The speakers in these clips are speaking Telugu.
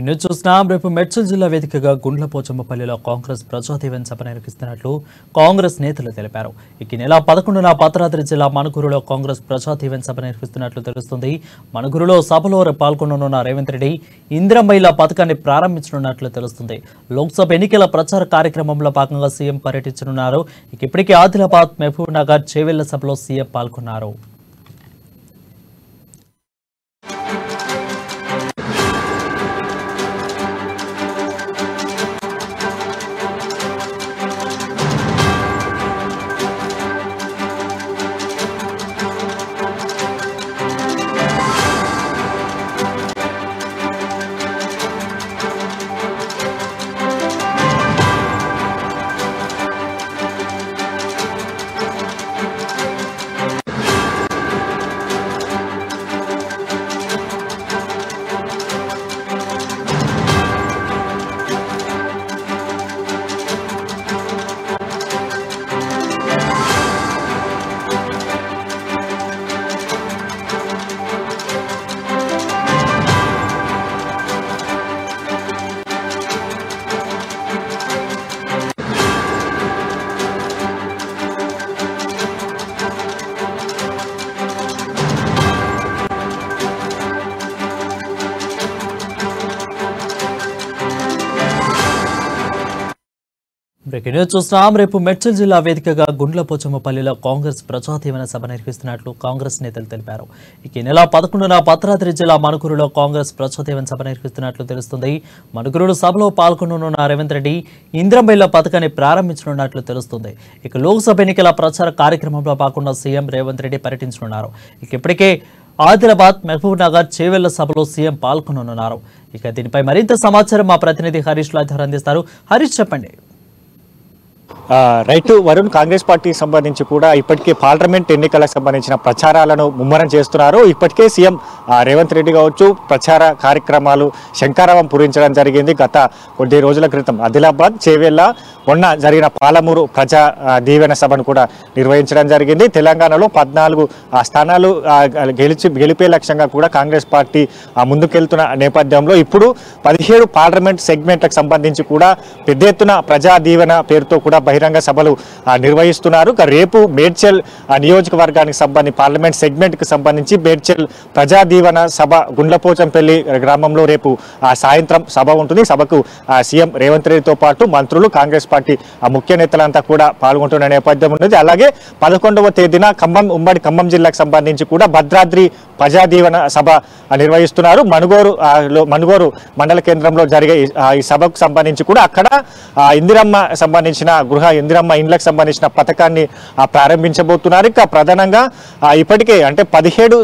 న్యూస్ చూస్తున్నాం. రేపు మేడ్చల్ జిల్లా వేదికగా గుండ్లపోచమ్మపల్లిలో కాంగ్రెస్ ప్రజాదీవెన సభ నిర్వహిస్తున్నట్లు కాంగ్రెస్ నేతలు తెలిపారు. ఈ నెల 11న భద్రాద్రి జిల్లా మణుగూరులో కాంగ్రెస్ ప్రజాదీవెన సభ నిర్వహిస్తున్నట్లు తెలుస్తుంది. మణుగూరులో సభలో పాల్గొననున్న రేవంత్ రెడ్డి ఇందిరమ్మ పథకాన్ని ప్రారంభించనున్నట్లు తెలుస్తుంది. లోక్సభ ఎన్నికల ప్రచార కార్యక్రమంలో భాగంగా సీఎం పర్యటించనున్నారు. ఇప్పటికే ఆదిలాబాద్, మహబూబ్ నగర్, చేవెళ్ల సభలో సీఎం పాల్గొన్నారు. బ్రేకింగ్ న్యూస్ చూస్తున్నాం. రేపు మేడ్చల్ జిల్లా వేదికగా గుండ్లపోచమ్మపల్లిలో కాంగ్రెస్ ప్రజాదీవెన సభ నిర్వహిస్తున్నట్లు కాంగ్రెస్ నేతలు తెలిపారు. ఈ నెల 11న భద్రాద్రి జిల్లా మణుగూరులో కాంగ్రెస్ ప్రజాదీవెన సభ నిర్వహిస్తున్నట్లు తెలుస్తుంది. మణుగూరు సభలో పాల్గొననున్న రేవంత్ రెడ్డి ఇందిరమ్మ పథకాన్ని ప్రారంభించనున్నట్లు తెలుస్తుంది. లోక్సభ ఎన్నికల ప్రచార కార్యక్రమంలో భాగంగా సీఎం రేవంత్ రెడ్డి పర్యటించనున్నారు. ఇప్పటికే ఆదిలాబాద్, మహబూబ్ నగర్, చేవెళ్ల సభలో సీఎం పాల్గొననున్నారు. దీనిపై మరింత సమాచారం మా ప్రతినిధి హరీష్ లాథర్ అందిస్తారు. హరీష్, చెప్పండి. రైట్ వరుణ్, కాంగ్రెస్ పార్టీకి సంబంధించి కూడా ఇప్పటికే పార్లమెంట్ ఎన్నికలకు సంబంధించిన ప్రచారాలను ముమ్మరం చేస్తున్నారు. ఇప్పటికే సీఎం రేవంత్ రెడ్డి కావచ్చు ప్రచార కార్యక్రమాలు శంఖారావం పూరించడం జరిగింది. గత కొద్ది రోజుల క్రితం ఆదిలాబాద్, చేవెళ్ల, మొన్న జరిగిన పాలమూరు ప్రజా దీవెన సభను కూడా నిర్వహించడం జరిగింది. తెలంగాణలో 14 స్థానాలు గెలిపే లక్ష్యంగా కూడా కాంగ్రెస్ పార్టీ ముందుకెళ్తున్న నేపథ్యంలో ఇప్పుడు 17 పార్లమెంట్ సెగ్మెంట్లకు సంబంధించి కూడా పెద్ద ఎత్తున ప్రజా దీవెన పేరుతో కూడా బహిరంగ సభలు నిర్వహిస్తున్నారు. రేపు మేడ్చల్ నియోజకవర్గానికి సంబంధించి పార్లమెంట్ సెగ్మెంట్కి సంబంధించి మేడ్చల్ ప్రజా దీవెన సభ గుండ్లపోచంపల్లి గ్రామంలో రేపు సాయంత్రం సభ ఉంటుంది. సభకు సీఎం రేవంత్ రెడ్డితో పాటు మంత్రులు, కాంగ్రెస్ పార్టీ ముఖ్య నేతలంతా కూడా పాల్గొంటున్న నేపథ్యం ఉన్నది. అలాగే 11వ తేదీన ఉమ్మడి ఖమ్మం జిల్లాకు సంబంధించి కూడా భద్రాద్రి ప్రజా దీవెన సభ నిర్వహిస్తున్నారు. మణుగూరు మండల కేంద్రంలో జరిగే ఈ సభకు సంబంధించి కూడా అక్కడ ఇందిరమ్మ సంబంధించిన ఇందిరమ్మ ఇండ్లకు సంబంధించిన పథకాన్ని ప్రారంభించబోతున్నారు. ఇక ప్రధానంగా ఇప్పటికే అంటే 17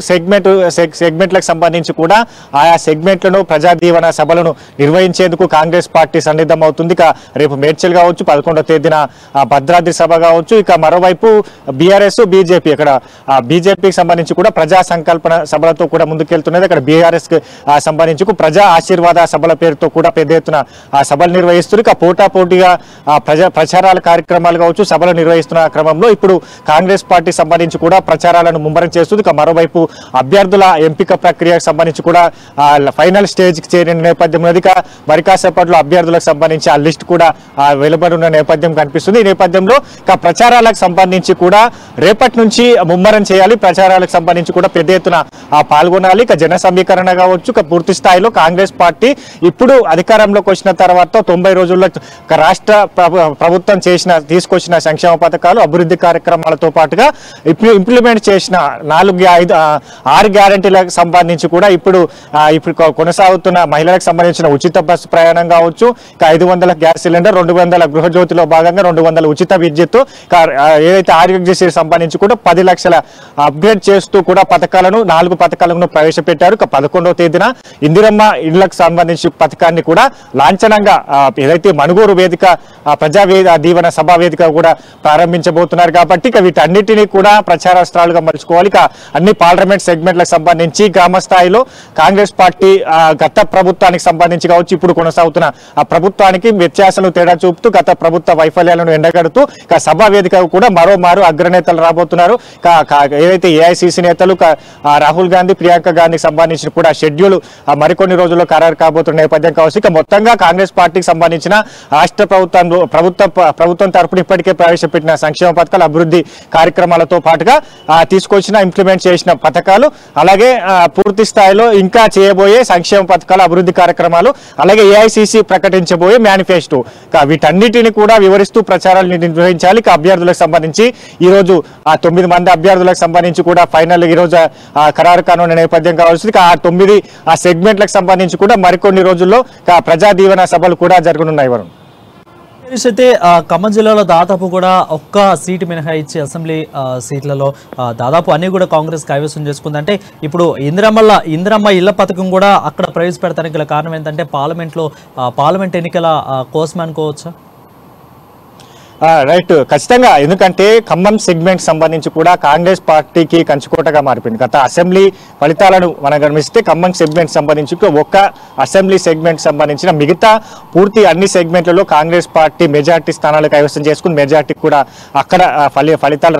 సెగ్మెంట్లకు సంబంధించి కూడా ఆయా సెగ్మెంట్లను ప్రజా దీవెన సభలను నిర్వహించేందుకు కాంగ్రెస్ పార్టీ సన్నిద్ధం అవుతుంది. ఇక రేపు మేడ్చల్ కావచ్చు, 11వ తేదీన భద్రాద్రి సభ కావచ్చు. ఇక మరోవైపు బీఆర్ఎస్, బీజేపీ ఇక్కడ బీజేపీకి సంబంధించి కూడా ప్రజా సంకల్పన సభలతో కూడా ముందుకెళ్తున్నది. అక్కడ బీఆర్ఎస్ సంబంధించి ప్రజా ఆశీర్వాద సభల పేరుతో కూడా పెద్ద ఎత్తున సభలు నిర్వహిస్తున్నారు. ఇక పోటాపోటీగా ప్రచారాల కార్యక్రమాలు కావచ్చు సభలు నిర్వహిస్తున్న క్రమంలో ఇప్పుడు కాంగ్రెస్ పార్టీ సంబంధించి కూడా ప్రచారాలను ముమ్మరం చేస్తుంది. ఇక మరోవైపు అభ్యర్థుల ఎంపిక ప్రక్రియకు సంబంధించి కూడా ఫైనల్ స్టేజ్కి చేరిన నేపథ్యం ఉన్నది. ఇక మరి కాసేపట్లో అభ్యర్థులకు సంబంధించి ఆ లిస్ట్ కూడా వెలువడున్న నేపథ్యం కనిపిస్తుంది. ఈ నేపథ్యంలో ఇక ప్రచారాలకు సంబంధించి కూడా రేపటి నుంచి ముమ్మరం చేయాలి. ప్రచారాలకు సంబంధించి కూడా పెద్ద ఎత్తున పాల్గొనాలి. ఇక జన సమీకరణ కావచ్చు. ఇక పూర్తి స్థాయిలో కాంగ్రెస్ పార్టీ ఇప్పుడు అధికారంలోకి వచ్చిన తర్వాత 90 రోజుల్లో రాష్ట్ర ప్రభుత్వం తీసుకొచ్చిన సంక్షేమ పథకాలు, అభివృద్ధి కార్యక్రమాలతో పాటుగా ఇంప్లిమెంట్ చేసిన 6 గ్యారంటీలకు సంబంధించి కూడా ఇప్పుడు కొనసాగుతున్న మహిళలకు సంబంధించిన ఉచిత బస్సు ప్రయాణం కావచ్చు. ఇక 500 గ్యాస్ సిలిండర్, 200 గృహజ్యోతిలో భాగంగా 200 ఉచిత విద్యుత్, ఏదైతే ఆరోగ్యశ్రీ సంబంధించి కూడా 10 లక్షల అప్గ్రేడ్ చేస్తూ కూడా 4 పథకాలను ప్రవేశపెట్టారు. ఇక 11వ తేదీన ఇందిరమ్మ ఇళ్లకు సంబంధించి పథకాన్ని కూడా లాంఛనంగా ఏదైతే మణుగూరు వేదిక ప్రజా దీవెన సభా వేదిక కూడా ప్రారంభించబోతున్నారు. కాబట్టి ఇక వీటన్నిటినీ కూడా ప్రచారాస్త్రాలుగా మలుచుకోవాలి. ఇక అన్ని పార్లమెంట్ సెగ్మెంట్లకు సంబంధించి గ్రామ స్థాయిలో కాంగ్రెస్ పార్టీ గత ప్రభుత్వానికి సంబంధించి కావచ్చు ఇప్పుడు కొనసాగుతున్న ఆ ప్రభుత్వానికి వ్యత్యాసాలు తేడా చూపుతూ గత ప్రభుత్వ వైఫల్యాలను ఎండగడుతూ ఇక సభా వేదిక కూడా మరోమారు అగ్రనేతలు రాబోతున్నారు. ఏదైతే ఏఐసీసీ నేతలు రాహుల్ రాహుల్ గాంధీ ప్రియాంక గాంధీకి సంబంధించిన కూడా షెడ్యూల్ మరికొన్ని రోజుల్లో ఖరారు కాబోతున్న నేపథ్యం కావచ్చు. ఇక మొత్తంగా కాంగ్రెస్ పార్టీకి సంబంధించిన రాష్ట్ర ప్రభుత్వం తరపున ఇప్పటికే ప్రవేశపెట్టిన సంక్షేమ పథకాలు, అభివృద్ధి కార్యక్రమాలతో పాటుగా తీసుకొచ్చిన ఇంప్లిమెంట్ చేసిన పథకాలు, అలాగే పూర్తి స్థాయిలో ఇంకా చేయబోయే సంక్షేమ పథకాలు, అభివృద్ధి కార్యక్రమాలు, అలాగే ఏఐసిసి ప్రకటించబోయే మేనిఫెస్టో, వీటన్నిటిని కూడా వివరిస్తూ ప్రచారాలు నిర్వహించాలి. ఇక అభ్యర్థులకు సంబంధించి ఈ రోజు 9 మంది అభ్యర్థులకు సంబంధించి కూడా ఫైనల్ ఈ రోజు ఖరారు కానున్న నేపథ్యం కావాల్సింది. ఇక 9 సెగ్మెంట్లకు సంబంధించి కూడా మరికొన్ని రోజుల్లో ప్రజా దీవెన సభలు కూడా జరగనున్నాయి. వరుణ్, అయితే ఖమ్మం జిల్లాలో దాదాపు కూడా ఒక్క సీటు మినహాయించి అసెంబ్లీ సీట్లలో దాదాపు అన్ని కూడా కాంగ్రెస్ కైవసం చేసుకుంది. అంటే ఇప్పుడు ఇందిరమ్మ ఇళ్ల పథకం కూడా అక్కడ ప్రవేశపెడతానికి గల కారణం ఏంటంటే పార్లమెంట్ ఎన్నికల కోసం అనుకోవచ్చా? రైట్, ఖచ్చితంగా. ఎందుకంటే ఖమ్మం సెగ్మెంట్ సంబంధించి కూడా కాంగ్రెస్ పార్టీకి కంచుకోటగా మారిపోయింది. గత అసెంబ్లీ ఫలితాలను మనం గమనిస్తే ఖమ్మం సెగ్మెంట్ సంబంధించి ఒక్క అసెంబ్లీ సెగ్మెంట్ సంబంధించిన మిగతా పూర్తి అన్ని సెగ్మెంట్లలో కాంగ్రెస్ పార్టీ మెజార్టీ స్థానాలు కైవసం చేసుకుని మెజార్టీ కూడా అక్కడ ఫలితాలు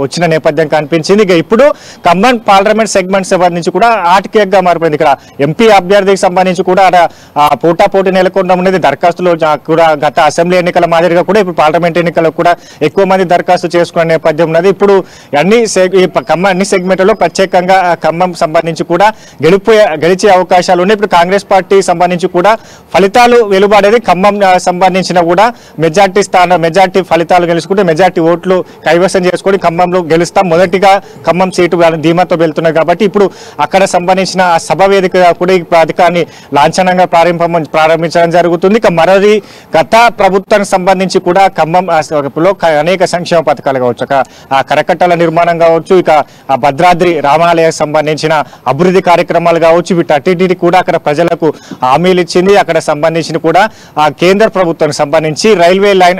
వచ్చిన నేపథ్యం కనిపించింది. ఇక ఇప్పుడు ఖమ్మం పార్లమెంట్ సెగ్మెంట్ సంబంధించి కూడా ఆటకేక్గా మారిపోయింది. ఇక్కడ ఎంపీ అభ్యర్థికి సంబంధించి కూడా పోటాపోటీ నెలకొనడం అనేది దరఖాస్తులు కూడా గత అసెంబ్లీ ఎన్నికల మాదిరిగా కూడా ఇప్పుడు పార్లమెంట్ ఎన్నికలకు కూడా ఎక్కువ మంది దరఖాస్తు చేసుకునే నేపథ్యం ఉన్నది. ఇప్పుడు అన్ని సెగ్మెంట్లలో ప్రత్యేకంగా ఖమ్మం సంబంధించి కూడా గెలిచే అవకాశాలు ఉన్నాయి. ఇప్పుడు కాంగ్రెస్ పార్టీ సంబంధించి కూడా ఫలితాలు వెలువడేది ఖమ్మం సంబంధించిన కూడా మెజార్టీ ఫలితాలు గెలుచుకుంటే మెజార్టీ ఓట్లు కైవసం చేసుకొని ఖమ్మంలో గెలుస్తాం, మొదటిగా ఖమ్మం సీటు ధీమాతో వెళ్తున్నాయి. కాబట్టి ఇప్పుడు అక్కడ సంబంధించిన సభ వేదిక కూడా ఈ పథకాన్ని లాంఛనంగా ప్రారంభించడం జరుగుతుంది. ఇక మరోది గత ప్రభుత్వానికి సంబంధించి కూడా ఖమ్మంలో అనేక సంక్షేమ పథకాలు కావచ్చు, కరకట్టల నిర్మాణం కావచ్చు, ఇక భద్రాద్రి రామాలయానికి సంబంధించిన అభివృద్ధి కార్యక్రమాలు కావచ్చు, వీటన్నిటిని కూడా అక్కడ ప్రజలకు హామీలు ఇచ్చింది. అక్కడ సంబంధించిన కూడా కేంద్ర ప్రభుత్వానికి సంబంధించి రైల్వే లైన్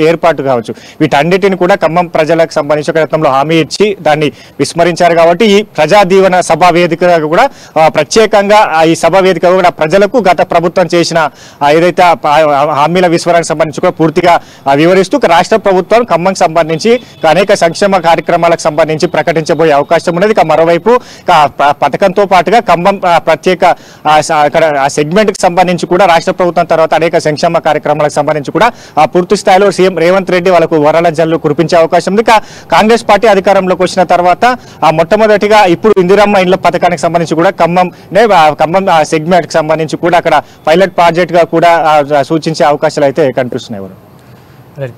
ఏర్పాటు కావచ్చు, వీటన్నిటిని కూడా ఖమ్మం ప్రజలకు సంబంధించి గతంలో హామీ ఇచ్చి దాన్ని విస్మరించారు. కాబట్టి ఈ ప్రజా దీవెన సభా వేదికగా కూడా ప్రత్యేకంగా ఈ సభా వేదిక కూడా ప్రజలకు గత ప్రభుత్వం చేసిన ఏదైతే హామీల విస్మరణకు సంబంధించి కూడా పూర్తిగా వివరిస్తూ రాష్ట్ర ప్రభుత్వం ఖమ్మం సంబంధించి అనేక సంక్షేమ కార్యక్రమాలకు సంబంధించి ప్రకటించబోయే అవకాశం ఉన్నది. ఇక మరోవైపు పథకంతో పాటుగా ఖమ్మం ప్రత్యేక సెగ్మెంట్ కి సంబంధించి కూడా రాష్ట్ర ప్రభుత్వం తర్వాత అనేక సంక్షేమ కార్యక్రమాలకు సంబంధించి కూడా పూర్తి స్థాయిలో సీఎం రేవంత్ రెడ్డి వాళ్ళకు వరాల జల్లు కురిపించే అవకాశం ఉంది. కాంగ్రెస్ పార్టీ అధికారంలోకి వచ్చిన తర్వాత మొట్టమొదటిగా ఇప్పుడు ఇందిరమ్మ ఇండ్ల పథకానికి సంబంధించి కూడా ఖమ్మం సెగ్మెంట్ కి సంబంధించి కూడా అక్కడ పైలట్ ప్రాజెక్ట్ గా కూడా సూచించే అవకాశాలు అయితే కనిపిస్తున్నాయి.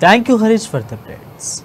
Thank you Harish for the updates.